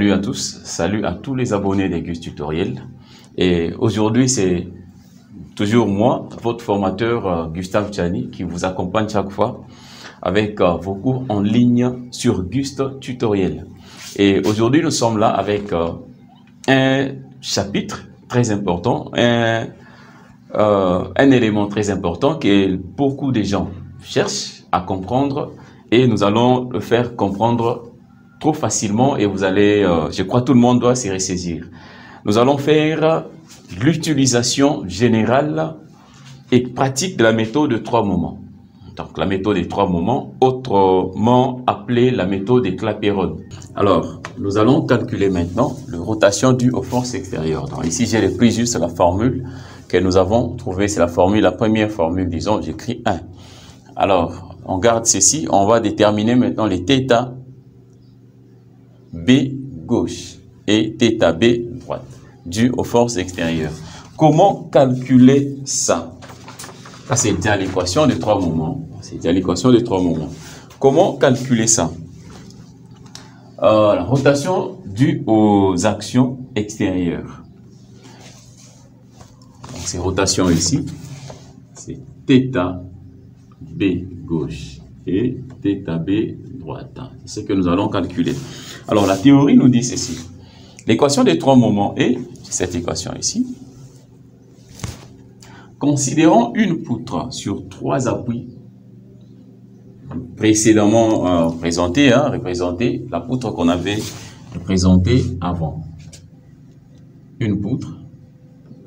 Salut à tous, salut à tous les abonnés des Gus Tutoriel. Et aujourd'hui, c'est toujours moi, votre formateur Gustave Tchani, qui vous accompagne chaque fois avec vos cours en ligne sur Gus Tutoriel. Et aujourd'hui, nous sommes là avec un chapitre très important, un élément très important que beaucoup de gens cherchent à comprendre et nous allons le faire comprendre trop facilement et vous allez, je crois tout le monde doit s'y ressaisir. Nous allons faire l'utilisation générale et pratique de la méthode de 3 moments. Donc la méthode des 3 moments, autrement appelée la méthode des Clapeyron. Alors, nous allons calculer maintenant la rotation due aux forces extérieures. Donc ici, j'ai repris juste la formule que nous avons trouvée. C'est la formule, la première formule, disons, j'écris 1. Alors, on garde ceci. On va déterminer maintenant les θ B gauche et θ B droite, dû aux forces extérieures. Comment calculer ça? Ça, c'est déjà l'équation de 3 moments. C'est déjà l'équation de 3 moments. Comment calculer ça? La rotation due aux actions extérieures. Donc, ces rotations ici, c'est θ B gauche et θ B droite. C'est ce que nous allons calculer. Alors, la théorie nous dit ceci. L'équation des 3 moments est cette équation ici. Considérons une poutre sur 3 appuis précédemment présentée, représentée, la poutre qu'on avait représentée avant. Une poutre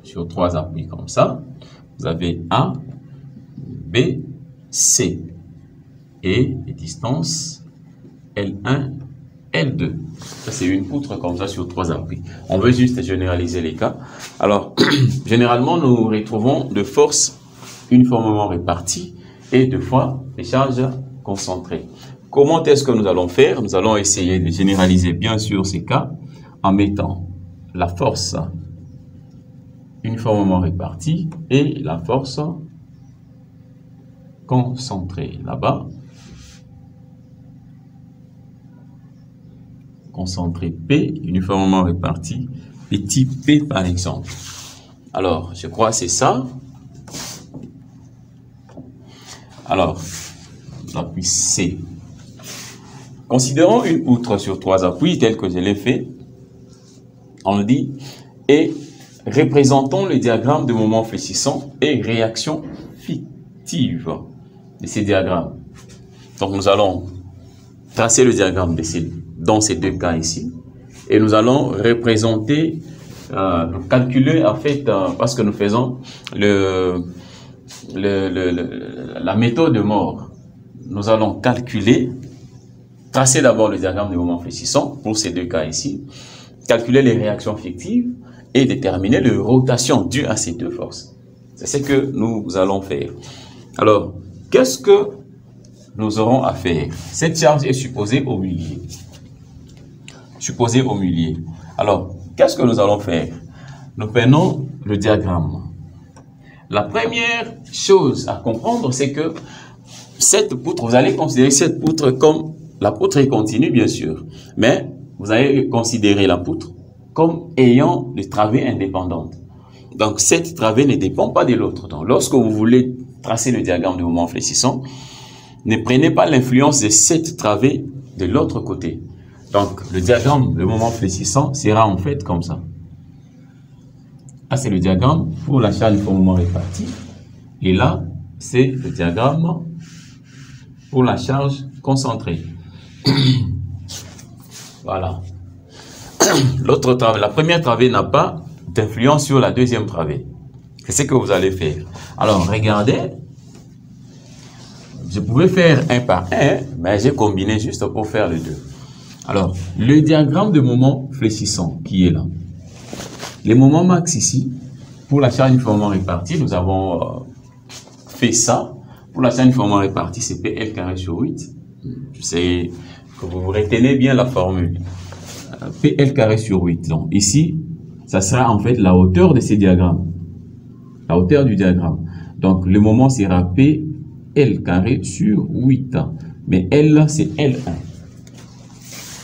sur 3 appuis comme ça. Vous avez A, B, C et les distances L1, L2. Ça, c'est une poutre comme ça sur 3 appuis. On veut juste généraliser les cas. Alors, généralement, nous retrouvons de forces uniformément réparties et deux fois des charges concentrées. Comment est-ce que nous allons faire? Nous allons essayer de généraliser bien sûr ces cas en mettant la force uniformément répartie et la force concentrée là-bas. Concentré P, uniformément réparti, petit p par exemple. Alors, je crois que c'est ça. Alors, l'appui C. Considérons une poutre sur 3 appuis, tel que je l'ai fait. On le dit. Et représentons le diagramme de moment fléchissant et réaction fictive de ces diagrammes. Donc, nous allons tracer le diagramme dans ces 2 cas ici. Et nous allons représenter, calculer en fait, parce que nous faisons la méthode de Moore. Nous allons calculer, tracer d'abord le diagramme de moment fléchissant pour ces 2 cas ici, calculer les réactions fictives et déterminer les rotations dues à ces 2 forces. C'est ce que nous allons faire. Alors, qu'est-ce que nous aurons à faire? Cette charge est supposée au milieu. Supposée au milieu. Alors, qu'est-ce que nous allons faire? Nous prenons le diagramme. La première chose à comprendre, c'est que cette poutre, vous allez considérer cette poutre comme, la poutre est continue bien sûr, mais vous allez considérer la poutre comme ayant des travées indépendantes. Donc, cette travée ne dépend pas de l'autre. Donc, lorsque vous voulez tracer le diagramme de moment fléchissant, ne prenez pas l'influence de cette travée de l'autre côté. Donc, le diagramme de moment fléchissant sera en fait comme ça. Là, c'est le diagramme pour la charge uniformément répartie. Et là, c'est le diagramme pour la charge concentrée. Voilà. L'autre travée, la première travée n'a pas d'influence sur la deuxième travée. C'est ce que vous allez faire. Alors, regardez. Je pouvais faire un par un, mais j'ai combiné juste pour faire les 2. Alors, le diagramme de moment fléchissant qui est là. Les moments max ici, pour la charge uniformément répartie, nous avons fait ça. Pour la charge uniformément répartie, c'est PL carré sur 8. Je sais que vous retenez bien la formule. PL carré sur 8. Donc, ici, ça sera en fait la hauteur de ces diagrammes. La hauteur du diagramme. Donc, le moment sera PL carré sur 8. Mais L, c'est L1.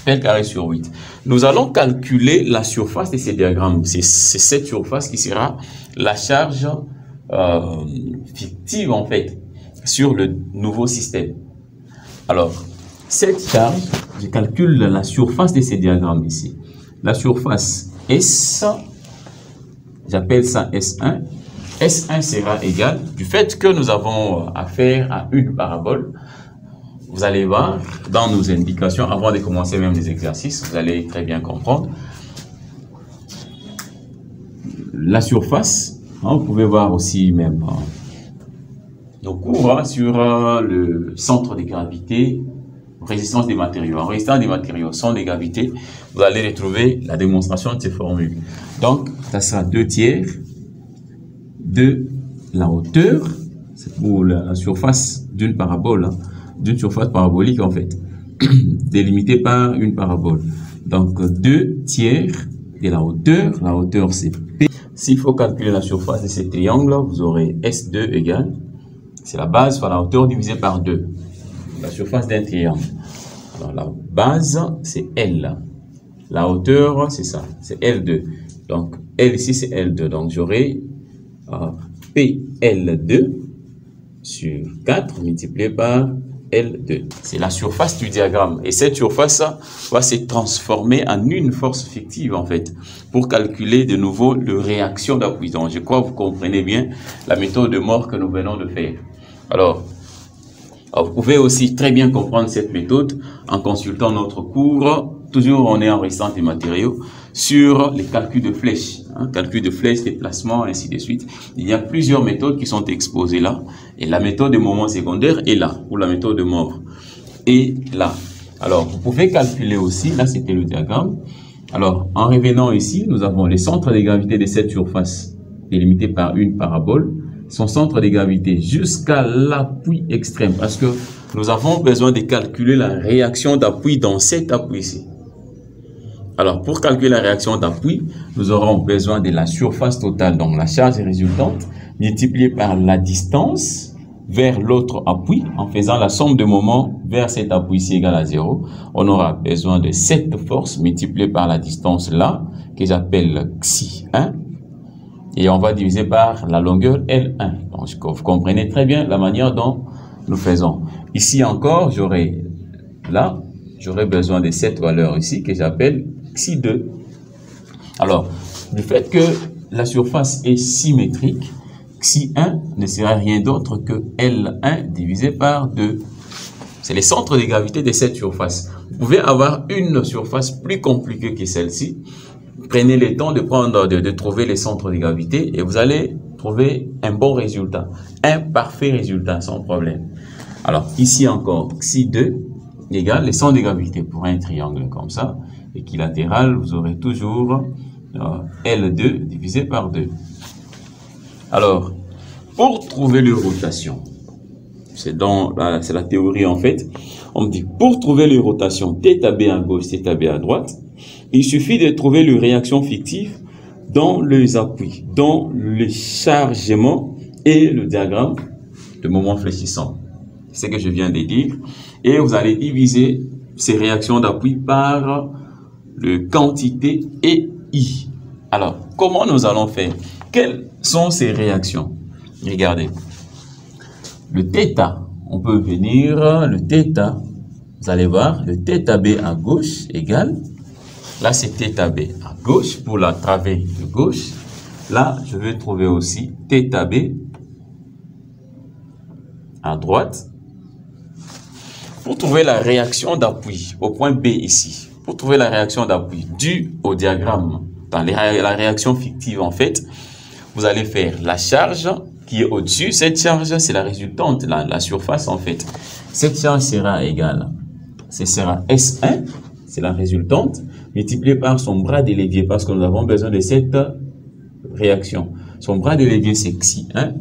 L carré sur 8. nous allons calculer la surface de ces diagrammes. C'est cette surface qui sera la charge fictive, en fait, sur le nouveau système. Alors, cette charge, je calcule la surface de ces diagrammes ici. La surface S, j'appelle ça S1. S1 sera égal, du fait que nous avons affaire à une parabole, vous allez voir dans nos indications, avant de commencer même les exercices, vous allez très bien comprendre. La surface, vous pouvez voir aussi même nos cours sur le centre de gravité, résistance des matériaux. En résistance des matériaux, centre de gravité, vous allez retrouver la démonstration de ces formules. Donc, ça sera 2 tiers de la hauteur, c'est pour la surface d'une parabole, d'une surface parabolique en fait, délimitée par une parabole. Donc 2 tiers de la hauteur c'est P. S'il faut calculer la surface de ce triangle, vous aurez S2 égale, c'est la base fois la hauteur divisée par 2, la surface d'un triangle. Alors la base c'est L, la hauteur c'est ça, c'est L2. Donc L ici c'est L2, donc j'aurai PL2 sur 4 multiplié par L2. C'est la surface du diagramme. Et cette surface va se transformer en une force fictive, en fait, pour calculer de nouveau le réaction d'appui. Donc, je crois que vous comprenez bien la méthode de Mohr que nous venons de faire. Alors, vous pouvez aussi très bien comprendre cette méthode en consultant notre cours. Toujours, on est en résistance des matériaux sur les calculs de flèches, calcul de flèches, déplacement, ainsi de suite. Il y a plusieurs méthodes qui sont exposées là. Et la méthode de moment secondaire est là, ou la méthode de Mohr est là. Alors, vous pouvez calculer aussi, là c'était le diagramme. Alors, en revenant ici, nous avons les centres de gravité de cette surface délimitée par une parabole. Son centre de gravité jusqu'à l'appui extrême, parce que nous avons besoin de calculer la réaction d'appui dans cet appui ici. Alors, pour calculer la réaction d'appui, nous aurons besoin de la surface totale, donc la charge résultante, multipliée par la distance vers l'autre appui, en faisant la somme de moments vers cet appui-ci égale à 0. On aura besoin de cette force multipliée par la distance là, que j'appelle Xi1, et on va diviser par la longueur L1. Donc, vous comprenez très bien la manière dont nous faisons. Ici encore, j'aurai besoin de cette valeur ici, que j'appelle Xi2. Alors, du fait que la surface est symétrique, Xi1 ne sera rien d'autre que L1 divisé par 2. C'est le centre de gravité de cette surface. Vous pouvez avoir une surface plus compliquée que celle-ci. Prenez le temps de trouver les centres de gravité et vous allez trouver un bon résultat, un parfait résultat sans problème. Alors, ici encore, Xi2 égale les centres de gravité pour un triangle comme ça, équilatéral, vous aurez toujours L2 divisé par 2. Alors, pour trouver les rotations, c'est la théorie en fait, on me dit pour trouver les rotations θB à gauche, θB à droite, il suffit de trouver les réactions fictives dans les appuis, dans les chargements et le diagramme de moment fléchissant. C'est ce que je viens de dire. Et vous allez diviser ces réactions d'appui par le quantité EI. Alors, comment nous allons faire? Quelles sont ces réactions? Regardez. Le θ, on peut venir, le θ, vous allez voir, le θB à gauche égale, là c'est θB à gauche pour la travée de gauche. Là, je vais trouver aussi θB à droite. Pour trouver la réaction d'appui au point B ici, pour trouver la réaction d'appui due au diagramme, dans la réaction fictive en fait, vous allez faire la charge qui est au-dessus. Cette charge, c'est la résultante, la surface en fait. Cette charge sera égale, ce sera S1, c'est la résultante, multipliée par son bras de levier, parce que nous avons besoin de cette réaction. Son bras de levier, c'est Xi1,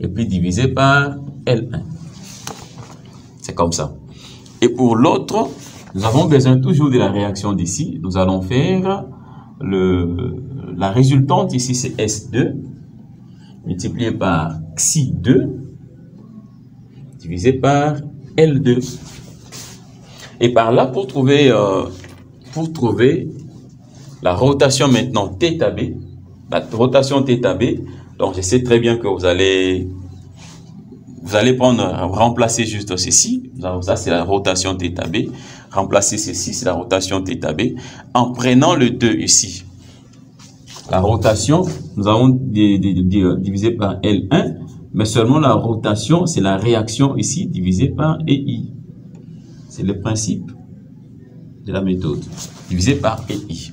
et puis divisé par L1. C'est comme ça. Et pour l'autre, nous avons besoin toujours de la réaction d'ici. Nous allons faire la résultante ici, c'est S2, multiplié par Xi2, divisé par L2. Et par là, pour trouver pour trouver la rotation maintenant θB, la rotation θB, donc je sais très bien que vous allez remplacer juste ceci, ça c'est la rotation θB, remplacer ceci, c'est la rotation θB, en prenant le 2 ici. La rotation, nous avons divisé par L1, mais seulement la rotation, c'est la réaction ici, divisée par EI. C'est le principe de la méthode, divisé par EI.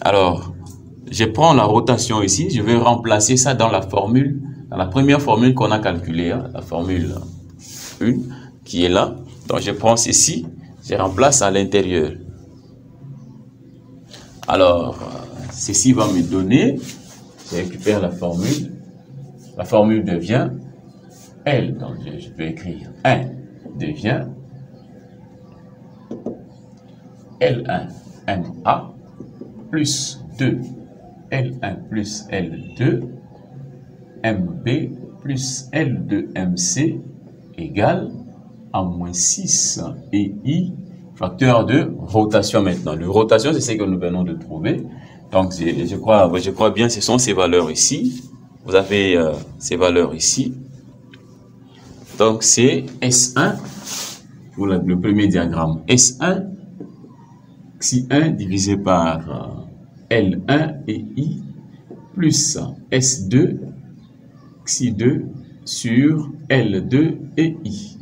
Alors, je prends la rotation ici, je vais remplacer ça dans la formule, dans la première formule qu'on a calculée, hein, la formule 1, qui est là. Donc, je prends ceci, je remplace à l'intérieur. Alors, ceci va me donner, je récupère la formule devient L, donc je peux écrire 1 devient L1 MA plus 2 L1 plus L2 MB plus L2 MC égale à moins 6 EI, facteur de rotation maintenant. Le rotation, c'est ce que nous venons de trouver. Donc, je crois bien, ce sont ces valeurs ici. Vous avez ces valeurs ici. Donc, c'est S1 pour le premier diagramme. S1, Xi1 divisé par L1 et I plus S2, Xi2 sur L2 et I.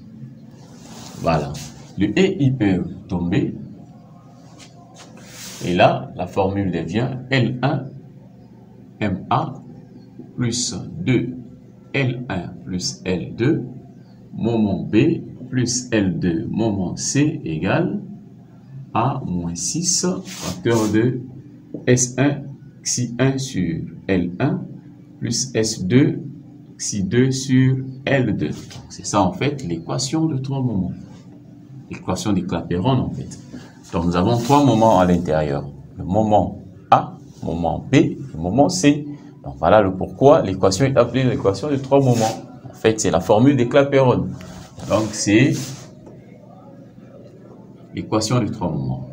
Voilà. Le EI peut tomber. Et là, la formule devient L1 MA plus 2 L1 plus L2 moment B plus L2 moment C égale A moins 6 facteur de S1 Xi1 sur L1 plus S2 Xi2 sur L2. C'est ça en fait l'équation de 3 moments. L'équation des Clapeyron en fait. Donc nous avons 3 moments à l'intérieur. Le moment A, le moment B, le moment C. Donc voilà le pourquoi l'équation est appelée l'équation de 3 moments. En fait, c'est la formule des Clapeyron. Donc c'est l'équation de 3 moments.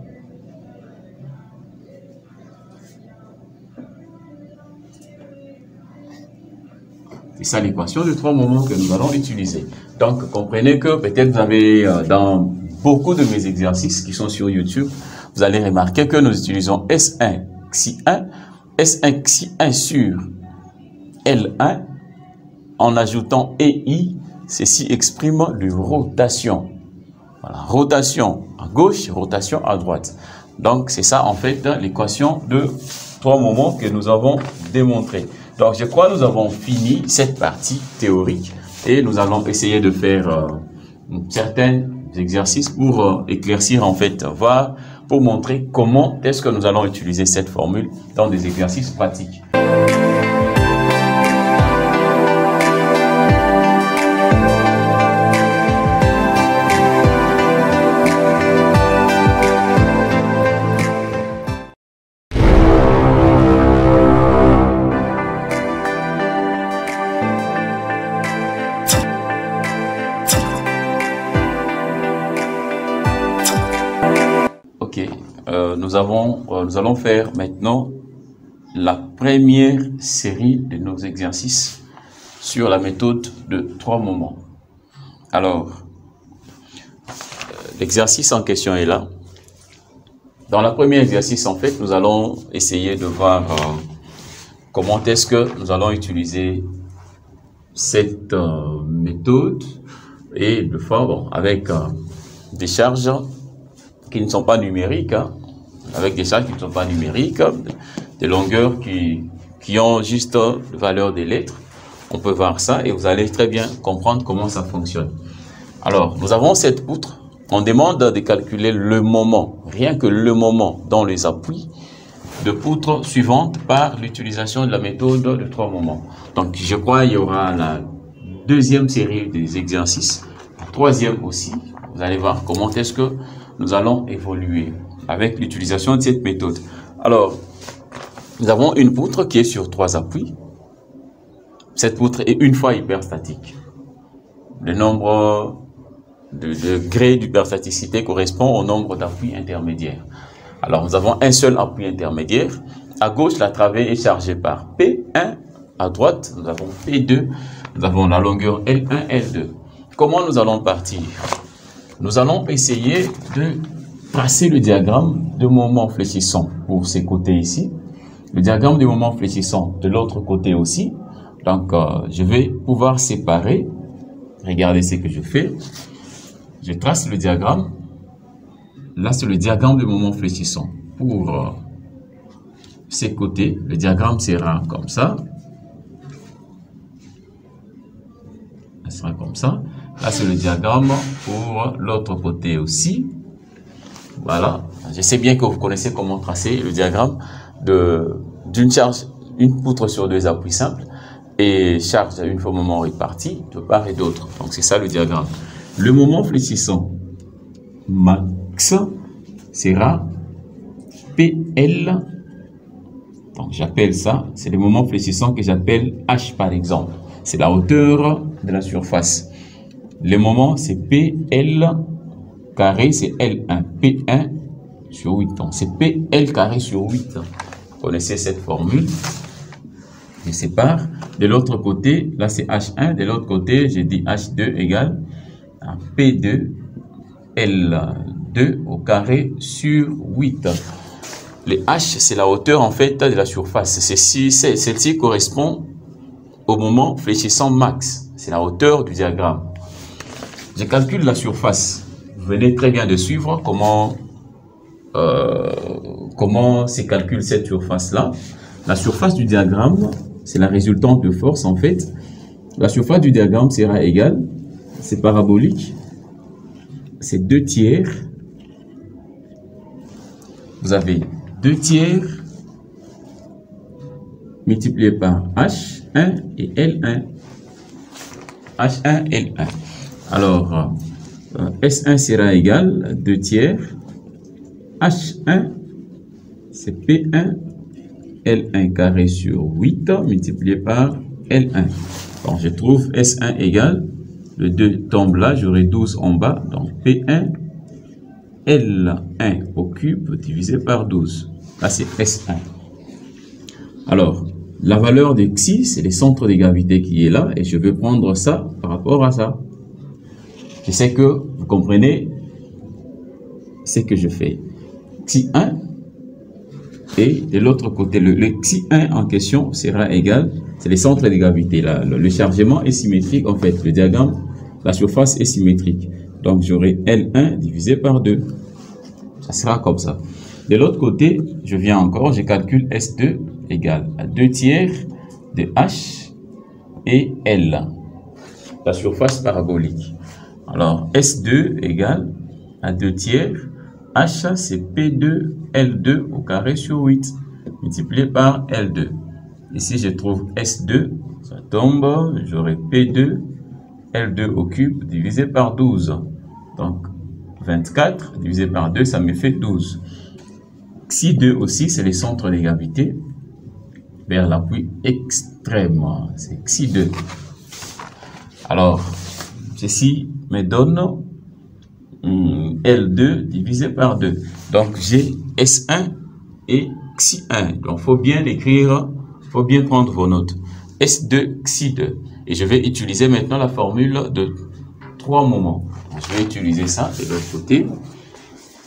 C'est ça l'équation de 3 moments que nous allons utiliser. Donc comprenez que peut-être vous avez dans beaucoup de mes exercices qui sont sur YouTube, vous allez remarquer que nous utilisons S1 Xi1, S1 Xi1 sur L1 en ajoutant EI. Ceci exprime une rotation. Voilà, rotation à gauche, rotation à droite. Donc, c'est ça, en fait, l'équation de 3 moments que nous avons démontré. Donc, je crois que nous avons fini cette partie théorique et nous allons essayer de faire certains exercices pour éclaircir, en fait, voir, pour montrer comment est-ce que nous allons utiliser cette formule dans des exercices pratiques. Nous allons faire maintenant la première série de nos exercices sur la méthode de 3 moments. Alors, l'exercice en question est là. Dans le premier exercice, en fait, nous allons essayer de voir comment est-ce que nous allons utiliser cette méthode et de faire avec des charges qui ne sont pas numériques, avec des charges qui ne sont pas numériques, des longueurs qui ont juste valeur des lettres. On peut voir ça et vous allez très bien comprendre comment ça fonctionne. Alors, nous avons cette poutre. On demande de calculer le moment, rien que le moment dans les appuis de poutre suivante par l'utilisation de la méthode de 3 moments. Donc, je crois qu'il y aura la deuxième série des exercices, la troisième aussi. Vous allez voir comment est-ce que nous allons évoluer avec l'utilisation de cette méthode. Alors, nous avons une poutre qui est sur 3 appuis. Cette poutre est une fois hyperstatique. Le nombre de degrés d'hyperstaticité correspond au nombre d'appuis intermédiaires. Alors, nous avons un seul appui intermédiaire. À gauche, la travée est chargée par P1. À droite, nous avons P2. Nous avons la longueur L1, L2. Comment nous allons partir? Nous allons essayer de tracer le diagramme de moment fléchissant pour ces côtés ici. Le diagramme de moment fléchissant de l'autre côté aussi. Donc, je vais pouvoir séparer. Regardez ce que je fais. Je trace le diagramme. Là, c'est le diagramme de moment fléchissant. Pour ces côtés, le diagramme sera comme ça. Il sera comme ça. Là, c'est le diagramme pour l'autre côté aussi. Voilà. Je sais bien que vous connaissez comment tracer le diagramme d'une charge, une poutre sur deux appuis simples et charge à une fois moment répartie de part et d'autre. Donc, c'est ça le diagramme. Le moment fléchissant max sera PL. Donc, j'appelle ça, c'est le moment fléchissant que j'appelle H par exemple. C'est la hauteur de la surface. Le moment, c'est PL carré, c'est L1. P1 sur 8. Donc, c'est PL carré sur 8. Vous connaissez cette formule. Je sépare. De l'autre côté, là, c'est H1. De l'autre côté, j'ai dit H2 égale à P2 L2 au carré sur 8. Les H, c'est la hauteur, en fait, de la surface. Celle-ci correspond au moment fléchissant max. C'est la hauteur du diagramme. Je calcule la surface. Vous venez très bien de suivre comment se calcule cette surface-là. La surface du diagramme, c'est la résultante de force, en fait. La surface du diagramme sera égale, c'est parabolique, c'est 2 tiers. Vous avez 2 tiers multiplié par H1 et L1. H1, L1. Alors, S1 sera égal à 2 tiers. H1, c'est P1, L1 carré sur 8 multiplié par L1. Donc, je trouve S1 égal, le 2 tombe là, j'aurai 12 en bas. Donc, P1, L1 au cube divisé par 12. Là, c'est S1. Alors, la valeur de Xi, c'est le centre de gravité qui est là. Et je vais prendre ça par rapport à ça. Je sais que vous comprenez ce que je fais. Xi1 et de l'autre côté, le Xi1 en question sera égal, c'est le centre de gravité. Là, le chargement est symétrique en fait. Le diagramme, la surface est symétrique. Donc j'aurai L1 divisé par 2. Ça sera comme ça. De l'autre côté, je viens encore, je calcule S2 égale à 2 tiers de H et L. La surface parabolique. Alors, S2 égale à 2 tiers. H, c'est P2 L2 au carré sur 8, multiplié par L2. Ici, je trouve S2, ça tombe, j'aurai P2 L2 au cube divisé par 12. Donc, 24 divisé par 2, ça me fait 12. Xi2 aussi, c'est le centre de gravité vers l'appui extrême. C'est Xi2. Alors, ceci me donne L2 divisé par 2. Donc, j'ai S1 et Xi1. Donc, il faut bien l'écrire, il faut bien prendre vos notes. S2, Xi2. Et je vais utiliser maintenant la formule de 3 moments. Je vais utiliser ça de l'autre côté.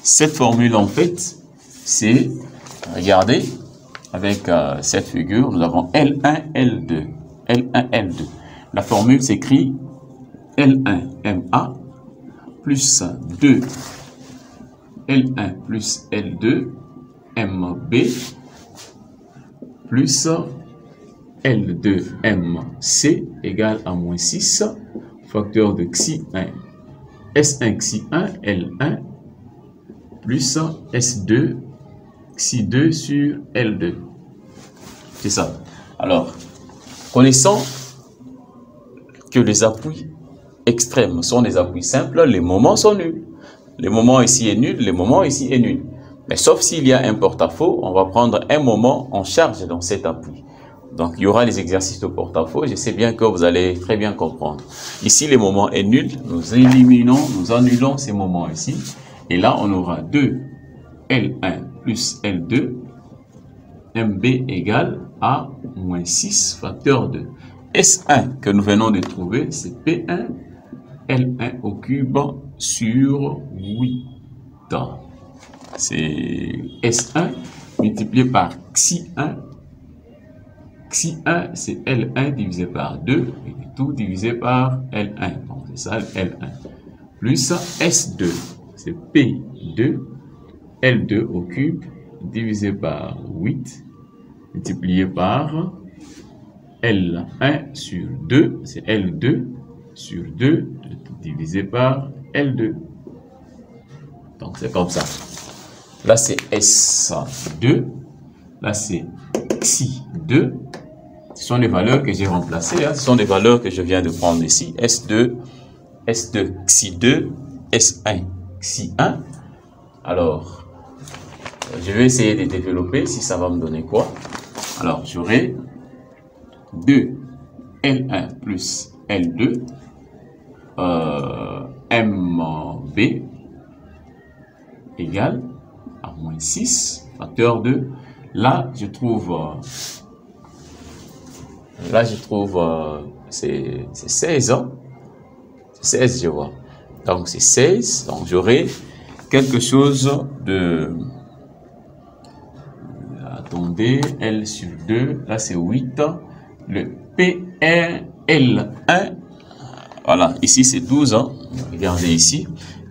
Cette formule, en fait, c'est, regardez, avec cette figure, nous avons L1, L2. L1, L2. La formule s'écrit L1, MA, plus 2, L1 plus L2, MB, plus L2, MC, égale à moins 6, facteur de Xi1, S1, Xi1, L1, plus S2, Xi2 sur L2. C'est ça. Alors, connaissant que les appuis extrêmes sont des appuis simples, les moments sont nuls. Le moment ici est nul, le moment ici est nul. Mais sauf s'il y a un porte-à-faux, on va prendre un moment en charge dans cet appui. Donc, il y aura les exercices de porte-à-faux. Je sais bien que vous allez très bien comprendre. Ici, le moment est nul. Nous éliminons, nous annulons ces moments ici. Et là, on aura 2 L1 plus L2, MB égale A moins 6 facteur 2. S1 que nous venons de trouver, c'est P1 L1 au cube sur 8. C'est S1 multiplié par Xi1. Xi1, c'est L1 divisé par 2, et tout divisé par L1. Donc, c'est ça, L1. Plus S2, c'est P2, L2 au cube, divisé par 8, multiplié par L1 sur 2, c'est L2 sur 2, divisé par L2. Donc, c'est comme ça. Là, c'est S2. Là, c'est Xi2. Ce sont les valeurs que j'ai remplacées. Ce sont des valeurs que je viens de prendre ici. S2, Xi2, S1, Xi1. Alors, je vais essayer de développer si ça va me donner quoi. Alors, j'aurai 2 L1 plus L2 MB égale à moins 6 facteur 2. Là, je trouve c'est 16 ans. C'est 16, je vois. Donc, c'est 16. Donc, j'aurai quelque chose de... Attendez, L sur 2. Là, c'est 8. Le P1, L1. Voilà, ici, c'est 12 ans. Regardez ici.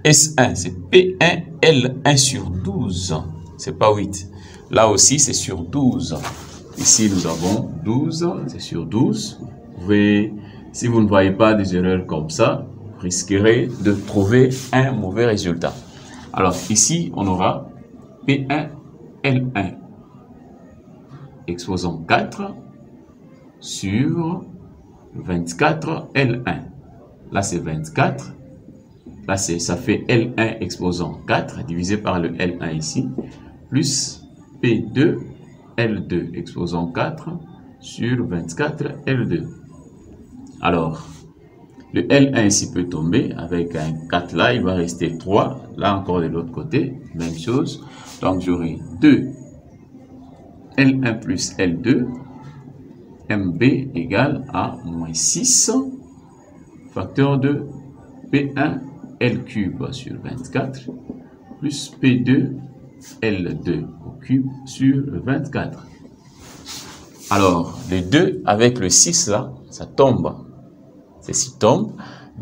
S1, c'est P1, L1 sur 12. C'est pas 8. Là aussi, c'est sur 12. Ici, nous avons 12. C'est sur 12. Vous pouvez, si vous ne voyez pas des erreurs comme ça, vous risquerez de trouver un mauvais résultat. Alors, ici, on aura P1, L1 exposant 4 sur 24 L1. Là, c'est 24. Là, ça fait L1 exposant 4 divisé par le L1 ici, plus P2 L2 exposant 4 sur 24 L2. Alors, le L1 ici peut tomber avec un 4 là, il va rester 3. Là encore de l'autre côté, même chose. Donc, j'aurai 2 L1 plus L2 MB égale à moins 6 facteur de P1 L cube sur 24 plus P2 L2 au cube sur 24. Alors, le 2 avec le 6 là, ça tombe. Ceci tombe.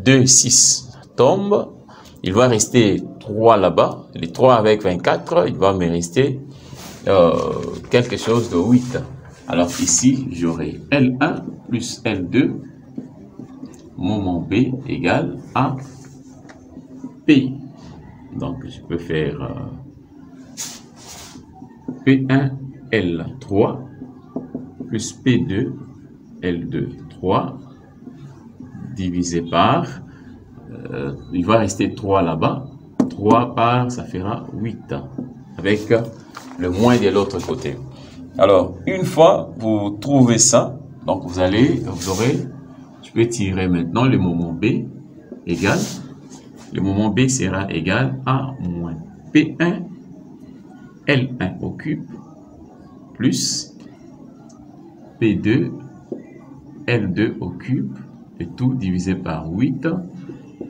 2, 6, ça tombe. Il va rester 3 là-bas. Les 3 avec 24, il va me rester quelque chose de 8. Alors ici, j'aurai L1 plus L2, moment B égale à P. Donc, je peux faire P1 L3 plus P2 L2 3 divisé par, il va rester 3 là-bas, 3 par, ça fera 8 avec le moins de l'autre côté. Alors, une fois vous trouvez ça, donc vous aurez, je peux tirer maintenant le moment B égale, le moment B sera égal à moins P1 L1 au cube plus P2 L2 au cube, et tout divisé par 8,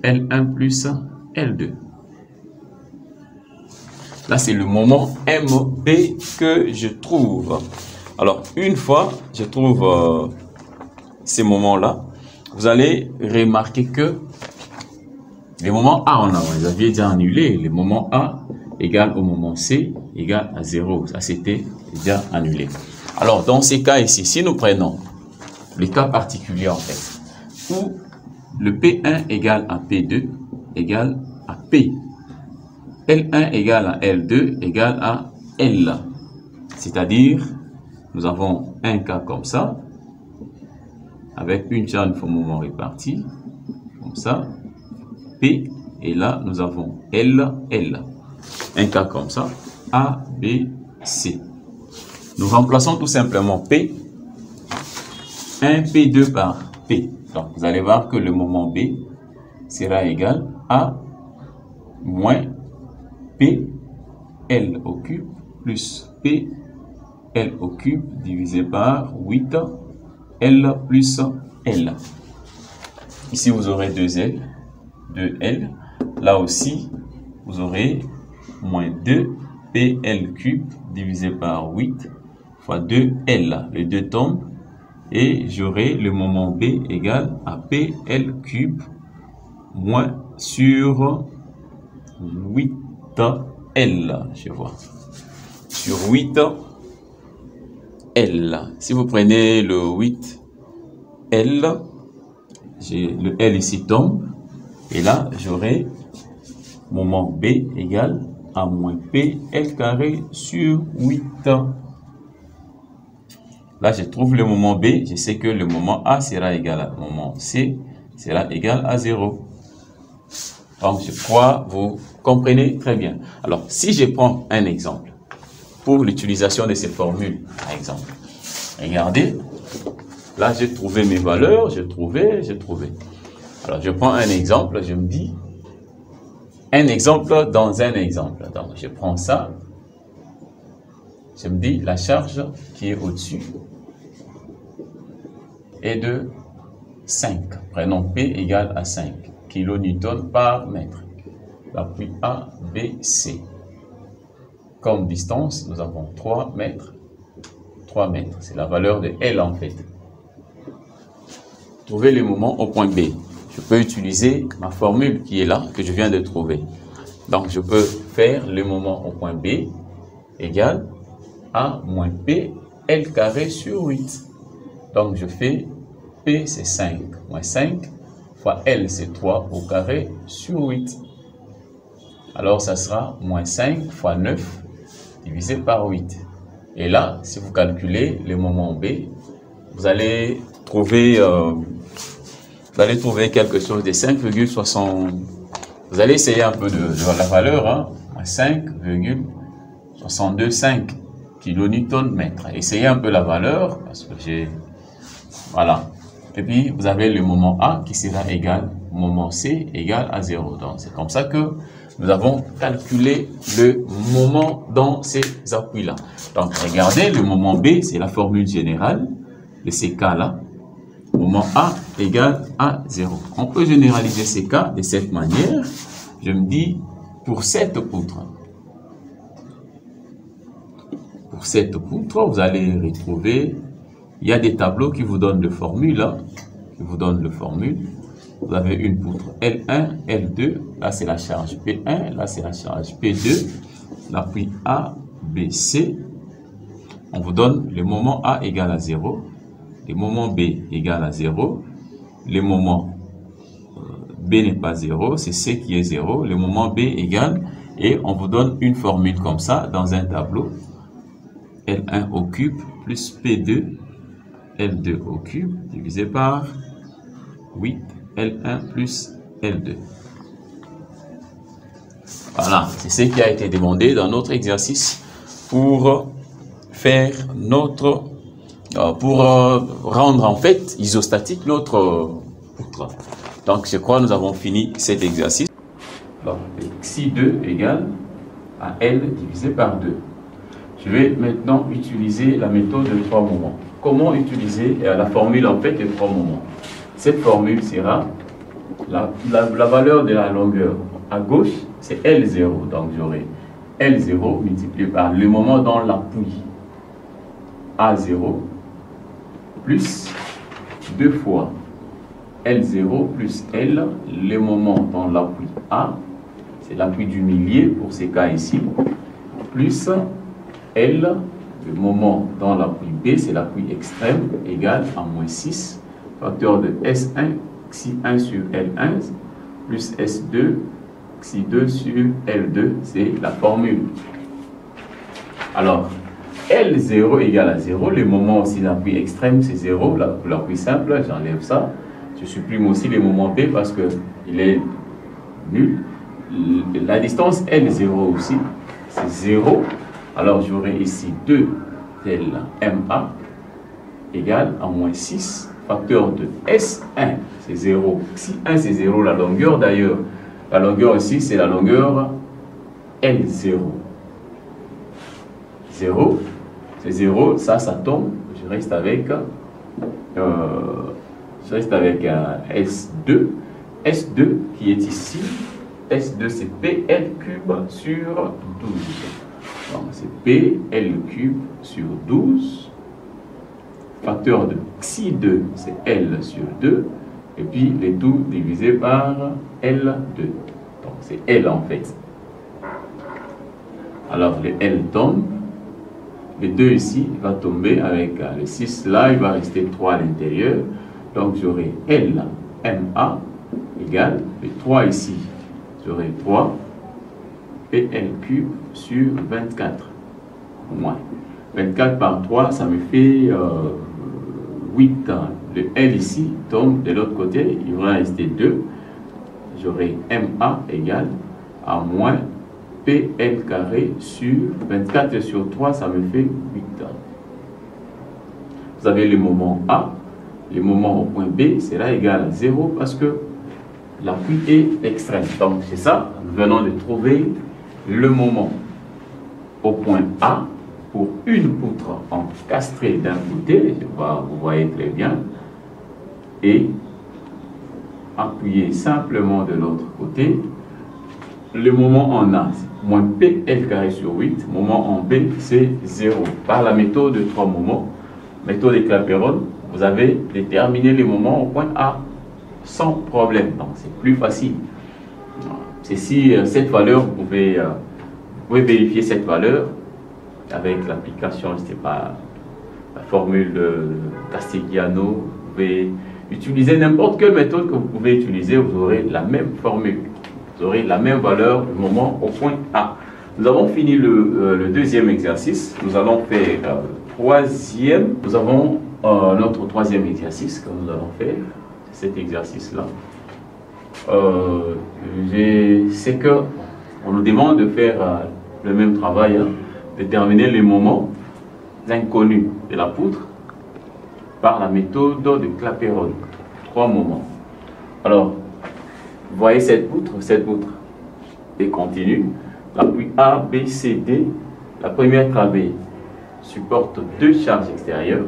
L1 plus L2. Là, c'est le moment MB que je trouve. Alors, une fois je trouve ces moments-là, vous allez remarquer que les moments A, on les avait déjà annulés. Les moments A égale au moment C égale à 0. Ça, c'était déjà annulé. Alors, dans ces cas ici, si nous prenons les cas particuliers, en fait, où le P1 égale à P2 égale à P. L1 égale à L2 égale à L. C'est-à-dire, nous avons un cas comme ça, avec une chaîne de moment répartie, comme ça, P, et là, nous avons L, L. Un cas comme ça, A, B, C. Nous remplaçons tout simplement P, 1 P2 par P. Donc, vous allez voir que le moment B sera égal à moins P, L au cube plus P, L au cube divisé par 8, L plus L. Ici, vous aurez 2L, 2L. Là aussi, vous aurez moins 2PL cube divisé par 8 fois 2L. Les deux tombent et j'aurai le moment B égal à PL cube moins sur 8L. Je vois. Sur 8L. Si vous prenez le 8L, le L ici tombe. Et là, j'aurai moment B égale à moins PL carré sur 8. Là, je trouve le moment B. Je sais que le moment A sera égal à moment C sera égal à 0. Donc, je crois vous comprenez très bien. Alors, si je prends un exemple pour l'utilisation de ces formules, par exemple, regardez, là, j'ai trouvé mes valeurs, j'ai trouvé. Alors, je prends un exemple, je me dis, un exemple dans un exemple. Donc, je prends ça, je me dis, la charge qui est au-dessus est de 5. Prenons P égale à 5 kN par mètre. L'appui A, B, C. Comme distance, nous avons 3 mètres. 3 mètres, c'est la valeur de L en fait. Trouvez le moment au point B. Je peux utiliser ma formule qui est là, que je viens de trouver. Donc, je peux faire le moment au point B égale A moins P, L carré sur 8. Donc, je fais P, c'est 5, moins 5, fois L, c'est 3 au carré sur 8. Alors, ça sera moins 5 fois 9 divisé par 8. Et là, si vous calculez le moment B, vous allez trouver quelque chose de 5,60. Vous allez essayer un peu de la valeur, hein, 5,625 kN/mètre. Essayez un peu la valeur, parce que j'ai... Voilà. Et puis, vous avez le moment A qui sera égal, moment C égal à 0. Donc, c'est comme ça que nous avons calculé le moment dans ces appuis-là. Donc, regardez, le moment B, c'est la formule générale de ces cas-là. Moment A égale à 0. On peut généraliser ces cas de cette manière. Je me dis, pour cette poutre, vous allez retrouver, il y a des tableaux qui vous donnent le formule, hein, Vous avez une poutre L1, L2, là c'est la charge P1, là c'est la charge P2, l'appui A, B, C. On vous donne le moment A égale à 0, le moment B égale à 0, le moment B n'est pas 0, c'est C qui est 0, le moment B égale, et on vous donne une formule comme ça dans un tableau, L1 au cube plus P2, L2 au cube divisé par 8, L1 plus L2. Voilà, c'est ce qui a été demandé dans notre exercice pour faire notre, pour rendre en fait isostatique notre poutre. Donc je crois que nous avons fini cet exercice. Donc xi2 égale à L divisé par 2. Je vais maintenant utiliser la méthode de 3 moments. Comment utiliser la formule en fait de 3 moments? Cette formule sera la valeur de la longueur. À gauche, c'est L0. Donc j'aurai L0 multiplié par le moment dans l'appui A0 plus 2 fois L0 plus L, le moment dans l'appui A, c'est l'appui du milieu pour ces cas ici, plus L, le moment dans l'appui B, c'est l'appui extrême, égal à moins 6, facteur de S1, Xi1 sur L1, plus S2, Xi2 sur L2, c'est la formule. Alors, L0 égale à 0, le moment aussi l'appui extrême, c'est 0, l'appui simple, j'enlève ça. Je supprime aussi le moment B parce qu'il est nul. La distance L0 aussi, c'est 0. Alors j'aurai ici 2 LMA égale à moins 6, facteur de S1, c'est 0. Si 1 c'est 0, la longueur d'ailleurs, la longueur ici c'est la longueur L0. 0. C'est 0, ça tombe. Je reste avec S2. S2 qui est ici. S2 c'est PL cube sur 12. Donc c'est PL cube sur 12. Facteur de Xi2 c'est L sur 2. Et puis les tout divisé par L2. Donc c'est L en fait. Alors le L tombe. Le 2 ici va tomber avec le 6 là, il va rester 3 à l'intérieur. Donc j'aurai L, MA égale le 3 ici. J'aurai 3 PL cube sur 24 moins. 24 par 3, ça me fait 8. Le L ici tombe de l'autre côté, il va rester 2. J'aurai MA égale à moins PL carré sur 24 sur 3, ça me fait 8. Vous avez le moment A, le moment au point B sera égal à 0 parce que l'appui est extrême. Donc c'est ça, nous venons de trouver le moment au point A pour une poutre encastrée d'un côté, vous voyez très bien, et appuyé simplement de l'autre côté. Le moment en A, moins PL carré sur 8, moment en B, c'est 0. Par la méthode de 3 moments, méthode de Clapeyron, vous avez déterminé les moments au point A sans problème. Donc c'est plus facile. Ceci, cette valeur, vous pouvez vérifier cette valeur avec l'application, je ne sais pas, la formule de Castigliano. Vous pouvez utiliser n'importe quelle méthode que vous pouvez utiliser, vous aurez la même formule. Vous aurez la même valeur du moment au point A. Nous avons fini le deuxième exercice. Nous allons faire le troisième. Nous avons notre troisième exercice que nous allons faire. C'est cet exercice-là. C'est que on nous demande de faire le même travail, hein, déterminer les moments inconnus de la poutre par la méthode de Clapeyron. 3 moments. Alors, vous voyez cette poutre est continue. L'appui A, B, C, D, la première travée supporte 2 charges extérieures,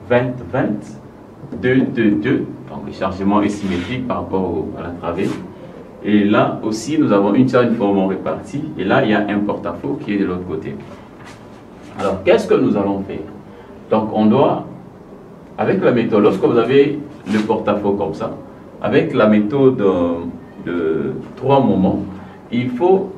20, 20, 2, 2, 2. Donc le chargement est symétrique par rapport à la travée. Et là aussi, nous avons une charge uniformément répartie. Et là, il y a un porte-à-faux qui est de l'autre côté. Alors, qu'est-ce que nous allons faire? Donc, on doit, avec la méthode, lorsque vous avez le porte-à-faux comme ça, avec la méthode de 3 moments, il faut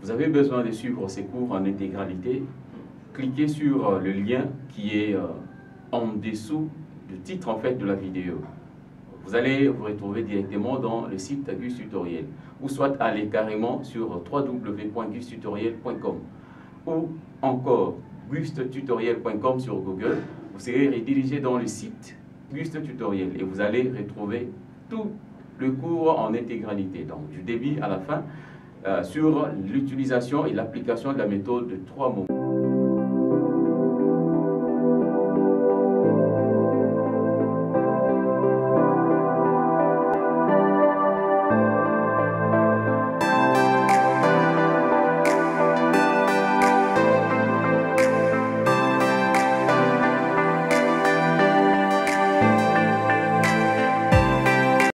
vous avez besoin de suivre ces cours en intégralité. Cliquez sur le lien qui est en dessous du titre en fait de la vidéo. Vous allez vous retrouver directement dans le site Gus Tutoriel, ou soit aller carrément sur www.gustutoriel.com ou encore gustutoriel.com sur Google. Vous serez redirigé dans le site Gus Tutoriel et vous allez retrouver tout le cours en intégralité, donc du début à la fin, sur l'utilisation et l'application de la méthode de 3 mots.